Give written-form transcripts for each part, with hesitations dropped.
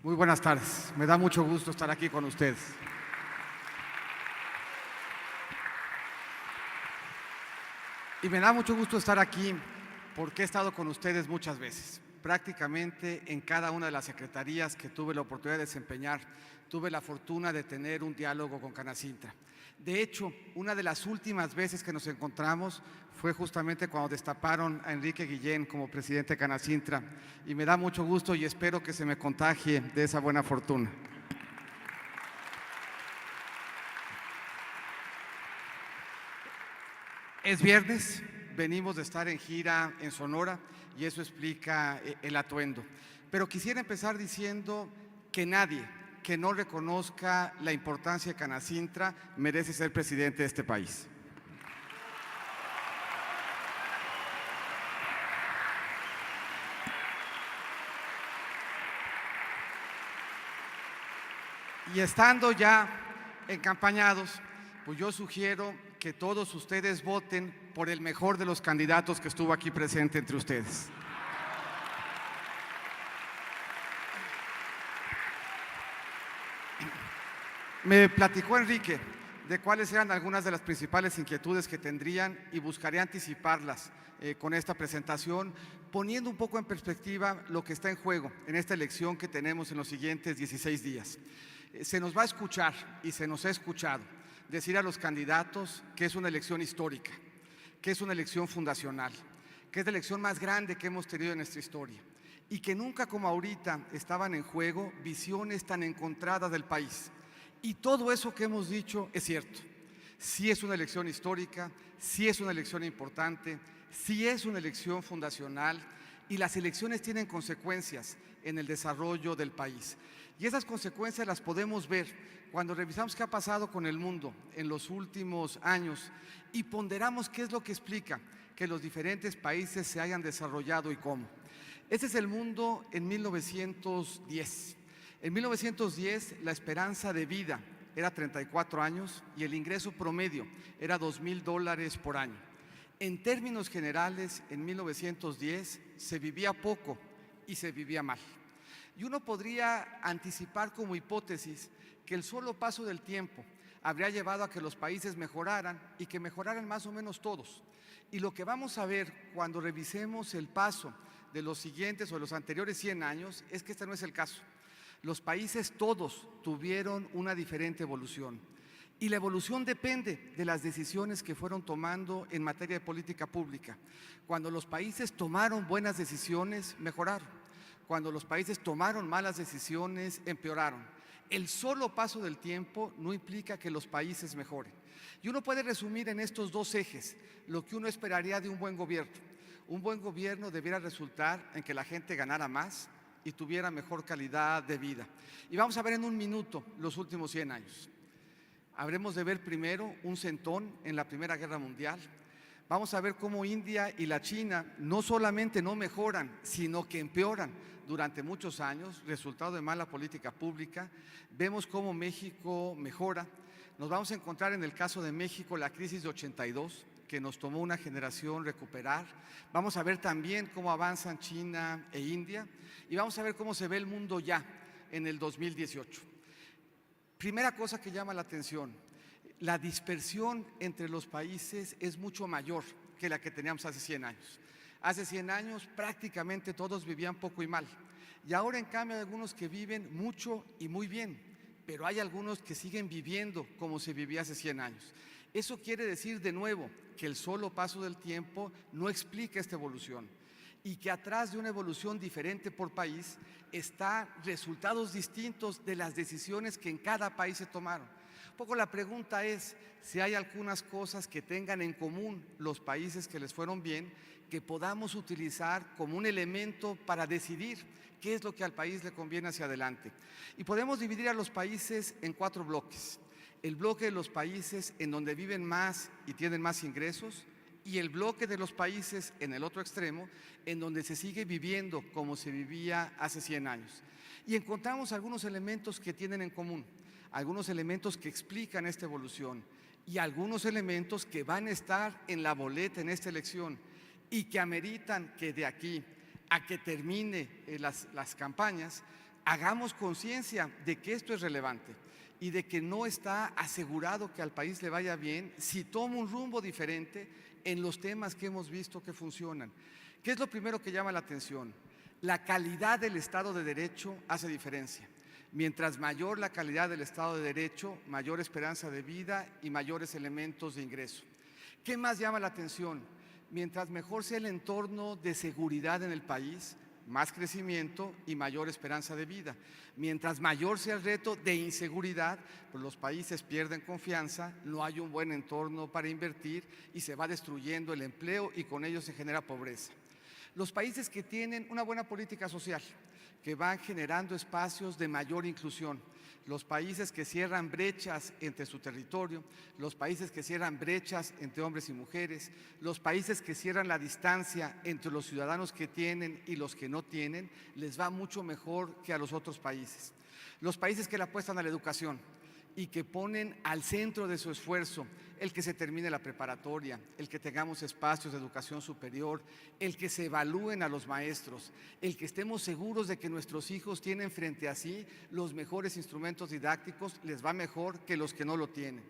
Muy buenas tardes. Me da mucho gusto estar aquí con ustedes. Y me da mucho gusto estar aquí porque he estado con ustedes muchas veces. Prácticamente en cada una de las secretarías que tuve la oportunidad de desempeñar, tuve la fortuna de tener un diálogo con Canacintra. De hecho, una de las últimas veces que nos encontramos fue justamente cuando destaparon a Enrique Guillén como presidente de Canacintra. Y me da mucho gusto y espero que se me contagie de esa buena fortuna. Es viernes, venimos de estar en gira en Sonora y eso explica el atuendo. Pero quisiera empezar diciendo que nadie que no reconozca la importancia de Canacintra merece ser presidente de este país. Y estando ya encampañados, pues yo sugiero que todos ustedes voten por el mejor de los candidatos que estuvo aquí presente entre ustedes. Me platicó Enrique de cuáles eran algunas de las principales inquietudes que tendrían y buscaré anticiparlas con esta presentación, poniendo un poco en perspectiva lo que está en juego en esta elección que tenemos en los siguientes 16 días. Se nos va a escuchar y se nos ha escuchado decir a los candidatos que es una elección histórica, que es una elección fundacional, que es la elección más grande que hemos tenido en nuestra historia y que nunca como ahorita estaban en juego visiones tan encontradas del país. Y todo eso que hemos dicho es cierto. Sí es una elección histórica, sí es una elección importante, sí es una elección fundacional y las elecciones tienen consecuencias en el desarrollo del país. Y esas consecuencias las podemos ver cuando revisamos qué ha pasado con el mundo en los últimos años y ponderamos qué es lo que explica que los diferentes países se hayan desarrollado y cómo. Ese es el mundo en 1910. En 1910 la esperanza de vida era 34 años y el ingreso promedio era $2,000 por año. En términos generales, en 1910 se vivía poco y se vivía mal. Y uno podría anticipar como hipótesis que el solo paso del tiempo habría llevado a que los países mejoraran y que mejoraran más o menos todos. Y lo que vamos a ver cuando revisemos el paso de los siguientes o de los anteriores 100 años es que este no es el caso. Los países todos tuvieron una diferente evolución y la evolución depende de las decisiones que fueron tomando en materia de política pública. Cuando los países tomaron buenas decisiones, mejoraron. Cuando los países tomaron malas decisiones, empeoraron. El solo paso del tiempo no implica que los países mejoren. Y uno puede resumir en estos dos ejes lo que uno esperaría de un buen gobierno. Un buen gobierno debiera resultar en que la gente ganara más y tuviera mejor calidad de vida. Y vamos a ver en un minuto los últimos 100 años. Habremos de ver primero un centón en la Primera Guerra Mundial. Vamos a ver cómo India y la China no solamente no mejoran, sino que empeoran durante muchos años, resultado de mala política pública. Vemos cómo México mejora. Nos vamos a encontrar en el caso de México la crisis de 82, que nos tomó una generación recuperar. Vamos a ver también cómo avanzan China e India y vamos a ver cómo se ve el mundo ya en el 2018. Primera cosa que llama la atención, la dispersión entre los países es mucho mayor que la que teníamos hace 100 años. Hace 100 años prácticamente todos vivían poco y mal y ahora en cambio hay algunos que viven mucho y muy bien, pero hay algunos que siguen viviendo como se vivía hace 100 años. Eso quiere decir de nuevo que el solo paso del tiempo no explica esta evolución y que atrás de una evolución diferente por país está resultados distintos de las decisiones que en cada país se tomaron. Un poco la pregunta es si hay algunas cosas que tengan en común los países que les fueron bien, que podamos utilizar como un elemento para decidir qué es lo que al país le conviene hacia adelante. Y podemos dividir a los países en 4 bloques. El bloque de los países en donde viven más y tienen más ingresos y el bloque de los países en el otro extremo en donde se sigue viviendo como se vivía hace 100 años. Y encontramos algunos elementos que tienen en común, algunos elementos que explican esta evolución y algunos elementos que van a estar en la boleta en esta elección y que ameritan que de aquí a que termine las campañas hagamos conciencia de que esto es relevante y de que no está asegurado que al país le vaya bien si toma un rumbo diferente en los temas que hemos visto que funcionan. ¿Qué es lo primero que llama la atención? La calidad del Estado de Derecho hace diferencia. Mientras mayor la calidad del Estado de Derecho, mayor esperanza de vida y mayores elementos de ingreso. ¿Qué más llama la atención? Mientras mejor sea el entorno de seguridad en el país, más crecimiento y mayor esperanza de vida. Mientras mayor sea el reto de inseguridad, pues los países pierden confianza, no hay un buen entorno para invertir y se va destruyendo el empleo y con ello se genera pobreza. Los países que tienen una buena política social, que van generando espacios de mayor inclusión, los países que cierran brechas entre su territorio, los países que cierran brechas entre hombres y mujeres, los países que cierran la distancia entre los ciudadanos que tienen y los que no tienen, les va mucho mejor que a los otros países. Los países que le apuestan a la educación y que ponen al centro de su esfuerzo el que se termine la preparatoria, el que tengamos espacios de educación superior, el que se evalúen a los maestros, el que estemos seguros de que nuestros hijos tienen frente a sí los mejores instrumentos didácticos, les va mejor que los que no lo tienen.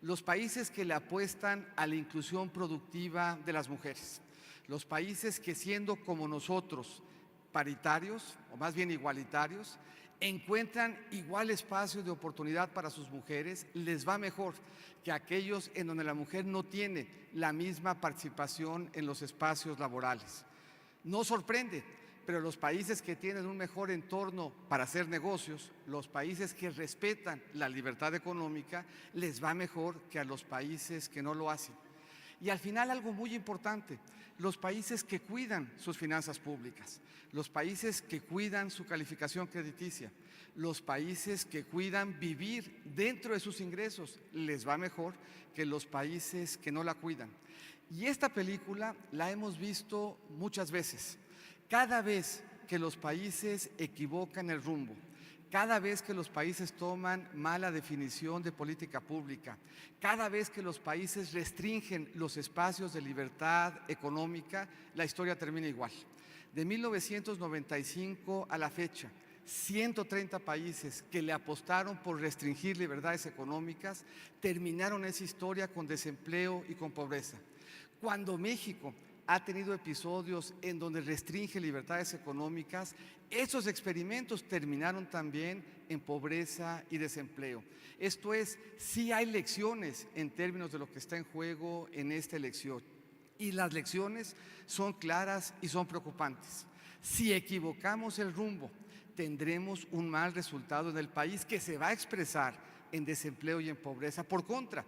Los países que le apuestan a la inclusión productiva de las mujeres, los países que siendo como nosotros paritarios, o más bien igualitarios, encuentran igual espacio de oportunidad para sus mujeres, les va mejor que aquellos en donde la mujer no tiene la misma participación en los espacios laborales. No sorprende, pero los países que tienen un mejor entorno para hacer negocios, los países que respetan la libertad económica, les va mejor que a los países que no lo hacen. Y al final algo muy importante, los países que cuidan sus finanzas públicas, los países que cuidan su calificación crediticia, los países que cuidan vivir dentro de sus ingresos, les va mejor que los países que no la cuidan. Y esta película la hemos visto muchas veces. Cada vez que los países equivocan el rumbo, cada vez que los países toman mala definición de política pública, cada vez que los países restringen los espacios de libertad económica, la historia termina igual. De 1995 a la fecha, 130 países que le apostaron por restringir libertades económicas terminaron esa historia con desempleo y con pobreza. Cuando México ha tenido episodios en donde restringe libertades económicas, esos experimentos terminaron también en pobreza y desempleo. Esto es, sí hay lecciones en términos de lo que está en juego en esta elección. Y las lecciones son claras y son preocupantes. Si equivocamos el rumbo, tendremos un mal resultado en el país que se va a expresar en desempleo y en pobreza. Por contra,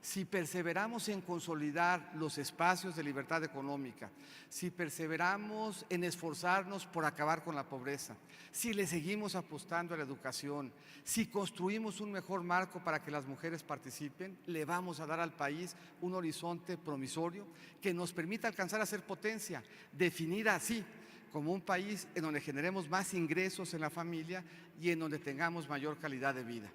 si perseveramos en consolidar los espacios de libertad económica, si perseveramos en esforzarnos por acabar con la pobreza, si le seguimos apostando a la educación, si construimos un mejor marco para que las mujeres participen, le vamos a dar al país un horizonte promisorio que nos permita alcanzar a ser potencia, definida así como un país en donde generemos más ingresos en la familia y en donde tengamos mayor calidad de vida.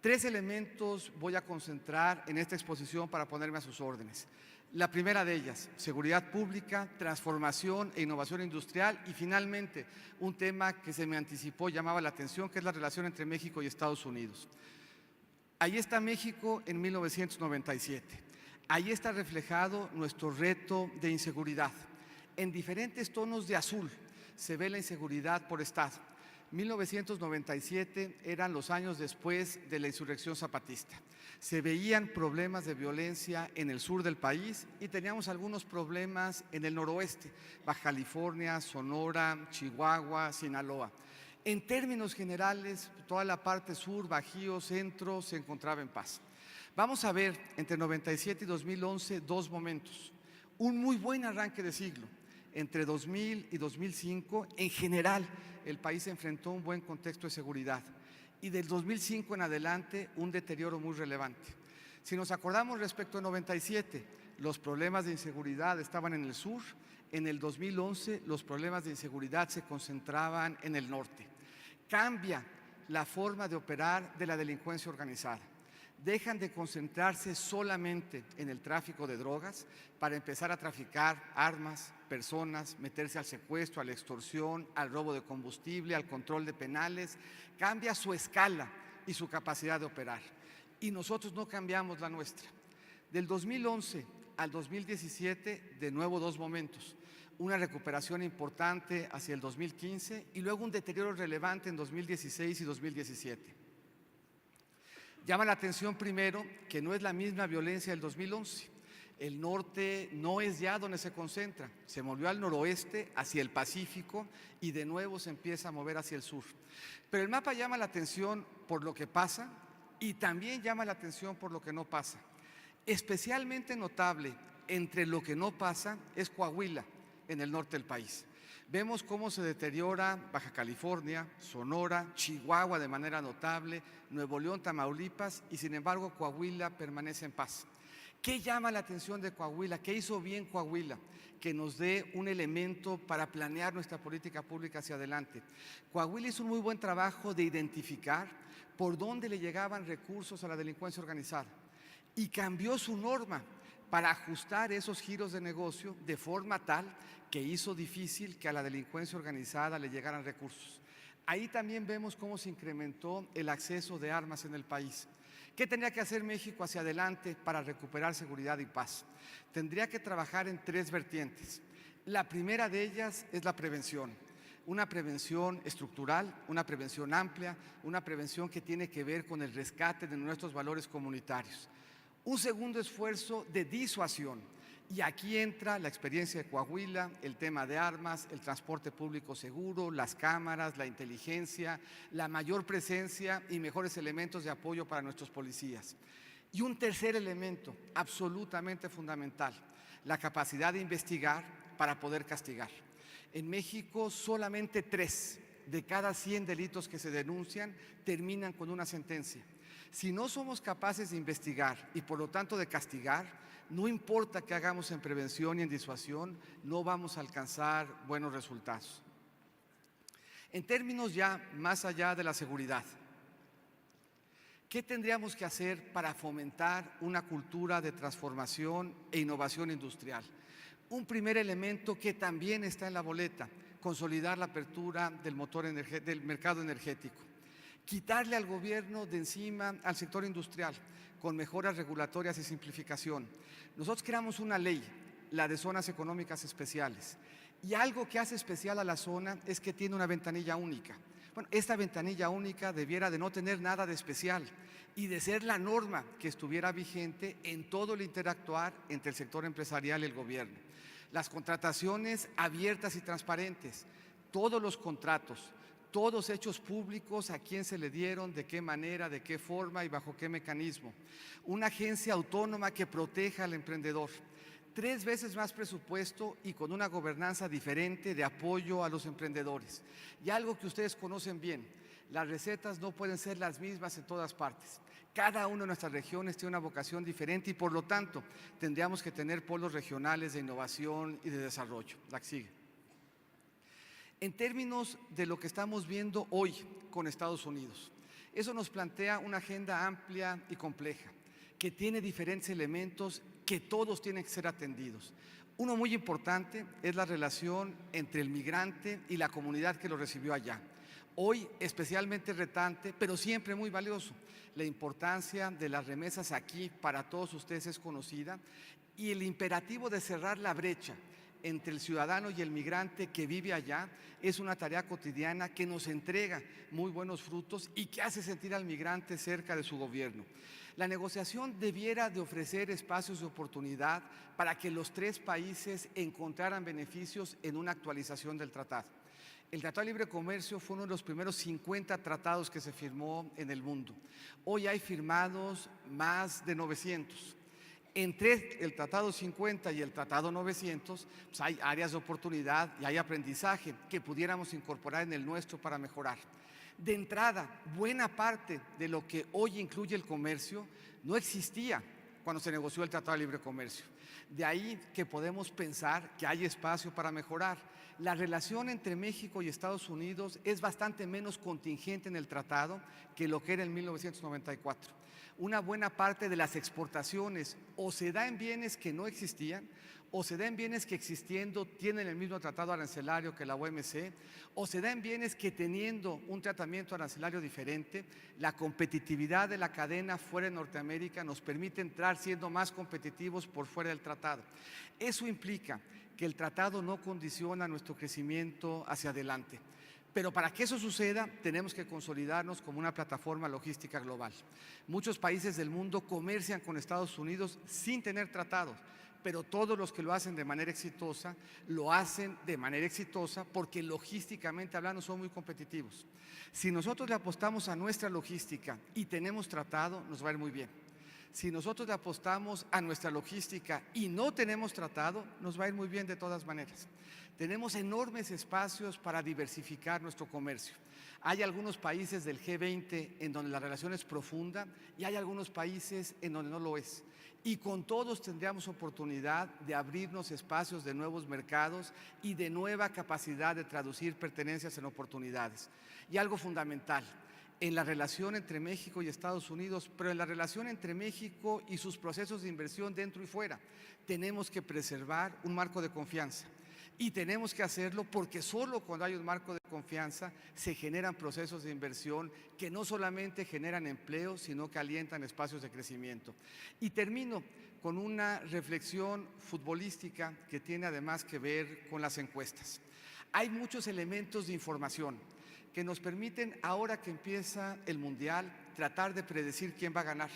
3 elementos voy a concentrar en esta exposición para ponerme a sus órdenes. La primera de ellas, seguridad pública, transformación e innovación industrial y finalmente un tema que se me anticipó, llamaba la atención, que es la relación entre México y Estados Unidos. Ahí está México en 1997. Ahí está reflejado nuestro reto de inseguridad. En diferentes tonos de azul se ve la inseguridad por estado. 1997 eran los años después de la insurrección zapatista. Se veían problemas de violencia en el sur del país y teníamos algunos problemas en el noroeste, Baja California, Sonora, Chihuahua, Sinaloa. En términos generales, toda la parte sur, Bajío, centro, se encontraba en paz. Vamos a ver entre 97 y 2011 dos momentos. Un muy buen arranque de siglo. Entre 2000 y 2005, en general, el país enfrentó un buen contexto de seguridad y del 2005 en adelante un deterioro muy relevante. Si nos acordamos respecto a 97, los problemas de inseguridad estaban en el sur, en el 2011 los problemas de inseguridad se concentraban en el norte. Cambia la forma de operar de la delincuencia organizada. dejan de concentrarse solamente en el tráfico de drogas para empezar a traficar armas, personas, meterse al secuestro, a la extorsión, al robo de combustible, al control de penales. Cambia su escala y su capacidad de operar. Y nosotros no cambiamos la nuestra. Del 2011 al 2017, de nuevo dos momentos. Una recuperación importante hacia el 2015 y luego un deterioro relevante en 2016 y 2017. Llama la atención primero que no es la misma violencia del 2011. El norte no es ya donde se concentra, se movió al noroeste, hacia el Pacífico y de nuevo se empieza a mover hacia el sur. Pero el mapa llama la atención por lo que pasa y también llama la atención por lo que no pasa. Especialmente notable entre lo que no pasa es Coahuila, en el norte del país. Vemos cómo se deteriora Baja California, Sonora, Chihuahua de manera notable, Nuevo León, Tamaulipas y sin embargo Coahuila permanece en paz. ¿Qué llama la atención de Coahuila? ¿Qué hizo bien Coahuila? Que nos dé un elemento para planear nuestra política pública hacia adelante. Coahuila hizo un muy buen trabajo de identificar por dónde le llegaban recursos a la delincuencia organizada y cambió su norma para ajustar esos giros de negocio de forma tal que hizo difícil que a la delincuencia organizada le llegaran recursos. Ahí también vemos cómo se incrementó el acceso de armas en el país. ¿Qué tendría que hacer México hacia adelante para recuperar seguridad y paz? Tendría que trabajar en tres vertientes. La primera de ellas es la prevención. Una prevención estructural, una prevención amplia, una prevención que tiene que ver con el rescate de nuestros valores comunitarios. Un segundo esfuerzo de disuasión, y aquí entra la experiencia de Coahuila, el tema de armas, el transporte público seguro, las cámaras, la inteligencia, la mayor presencia y mejores elementos de apoyo para nuestros policías. Y un tercer elemento absolutamente fundamental, la capacidad de investigar para poder castigar. En México solamente 3 de cada 100 delitos que se denuncian terminan con una sentencia. Si no somos capaces de investigar y por lo tanto de castigar, no importa qué hagamos en prevención y en disuasión, no vamos a alcanzar buenos resultados. En términos ya más allá de la seguridad, ¿qué tendríamos que hacer para fomentar una cultura de transformación e innovación industrial? Un primer elemento que también está en la boleta, consolidar la apertura del mercado energético. Quitarle al gobierno de encima al sector industrial con mejoras regulatorias y simplificación. Nosotros creamos una ley, la de zonas económicas especiales, y algo que hace especial a la zona es que tiene una ventanilla única. Bueno, esta ventanilla única debiera de no tener nada de especial y de ser la norma que estuviera vigente en todo el interactuar entre el sector empresarial y el gobierno. Las contrataciones abiertas y transparentes, todos los contratos, todos hechos públicos, a quién se le dieron, de qué manera, de qué forma y bajo qué mecanismo. Una agencia autónoma que proteja al emprendedor. 3 veces más presupuesto y con una gobernanza diferente de apoyo a los emprendedores. Y algo que ustedes conocen bien, las recetas no pueden ser las mismas en todas partes. Cada una de nuestras regiones tiene una vocación diferente y por lo tanto tendríamos que tener polos regionales de innovación y de desarrollo. La que sigue. En términos de lo que estamos viendo hoy con Estados Unidos, eso nos plantea una agenda amplia y compleja, que tiene diferentes elementos que todos tienen que ser atendidos. Uno muy importante es la relación entre el migrante y la comunidad que lo recibió allá. Hoy especialmente retante, pero siempre muy valioso. La importancia de las remesas aquí para todos ustedes es conocida y el imperativo de cerrar la brecha entre el ciudadano y el migrante que vive allá es una tarea cotidiana que nos entrega muy buenos frutos y que hace sentir al migrante cerca de su gobierno. La negociación debiera de ofrecer espacios de oportunidad para que los 3 países encontraran beneficios en una actualización del tratado. El Tratado de Libre Comercio fue uno de los primeros 50 tratados que se firmó en el mundo. Hoy hay firmados más de 900. Entre el Tratado 50 y el Tratado 900, pues hay áreas de oportunidad y hay aprendizaje que pudiéramos incorporar en el nuestro para mejorar. De entrada, buena parte de lo que hoy incluye el comercio no existía cuando se negoció el Tratado de Libre Comercio. De ahí que podemos pensar que hay espacio para mejorar. La relación entre México y Estados Unidos es bastante menos contingente en el tratado que lo que era en 1994. Una buena parte de las exportaciones o se da en bienes que no existían, o se da en bienes que existiendo tienen el mismo tratado arancelario que la OMC, o se da en bienes que teniendo un tratamiento arancelario diferente, la competitividad de la cadena fuera de Norteamérica nos permite entrar siendo más competitivos por fuera del tratado. Eso implica que el tratado no condiciona nuestro crecimiento hacia adelante. Pero para que eso suceda, tenemos que consolidarnos como una plataforma logística global. Muchos países del mundo comercian con Estados Unidos sin tener tratados, pero todos los que lo hacen de manera exitosa, lo hacen de manera exitosa porque logísticamente hablando son muy competitivos. Si nosotros le apostamos a nuestra logística y tenemos tratado, nos va a ir muy bien. Si nosotros le apostamos a nuestra logística y no tenemos tratado, nos va a ir muy bien de todas maneras. Tenemos enormes espacios para diversificar nuestro comercio. Hay algunos países del G20 en donde la relación es profunda y hay algunos países en donde no lo es. Y con todos tendríamos oportunidad de abrirnos espacios de nuevos mercados y de nueva capacidad de traducir pertenencias en oportunidades. Y algo fundamental, en la relación entre México y Estados Unidos, pero en la relación entre México y sus procesos de inversión dentro y fuera, tenemos que preservar un marco de confianza. Y tenemos que hacerlo porque solo cuando hay un marco de confianza se generan procesos de inversión que no solamente generan empleo, sino que alientan espacios de crecimiento. Y termino con una reflexión futbolística que tiene además que ver con las encuestas. Hay muchos elementos de información que nos permiten, ahora que empieza el Mundial, tratar de predecir quién va a ganar.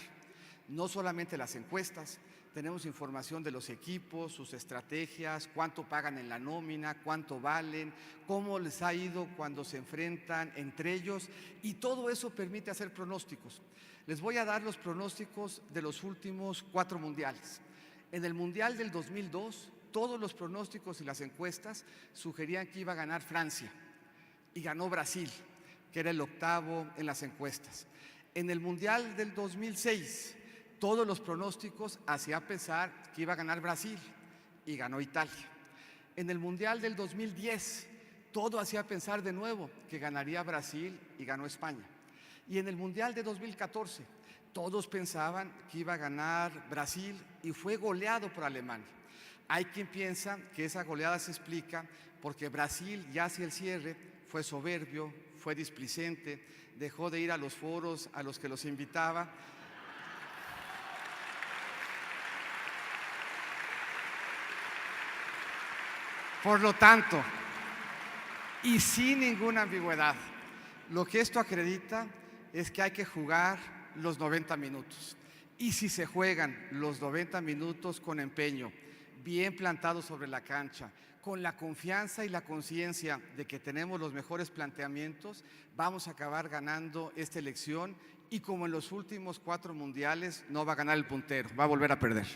No solamente las encuestas, tenemos información de los equipos, sus estrategias, cuánto pagan en la nómina, cuánto valen, cómo les ha ido cuando se enfrentan entre ellos, y todo eso permite hacer pronósticos. Les voy a dar los pronósticos de los últimos 4 mundiales. En el Mundial del 2002, todos los pronósticos y las encuestas sugerían que iba a ganar Francia, y ganó Brasil, que era el octavo en las encuestas. En el Mundial del 2006, todos los pronósticos hacían pensar que iba a ganar Brasil y ganó Italia. En el Mundial del 2010, todo hacía pensar de nuevo que ganaría Brasil y ganó España. Y en el Mundial de 2014, todos pensaban que iba a ganar Brasil y fue goleado por Alemania. Hay quien piensa que esa goleada se explica porque Brasil ya hacia el cierre fue soberbio, fue displicente, dejó de ir a los foros a los que los invitaba. Por lo tanto, y sin ninguna ambigüedad, lo que esto acredita es que hay que jugar los 90 minutos. Y si se juegan los 90 minutos con empeño, bien plantados sobre la cancha, con la confianza y la conciencia de que tenemos los mejores planteamientos, vamos a acabar ganando esta elección y como en los últimos 4 mundiales, no va a ganar el puntero, va a volver a perder.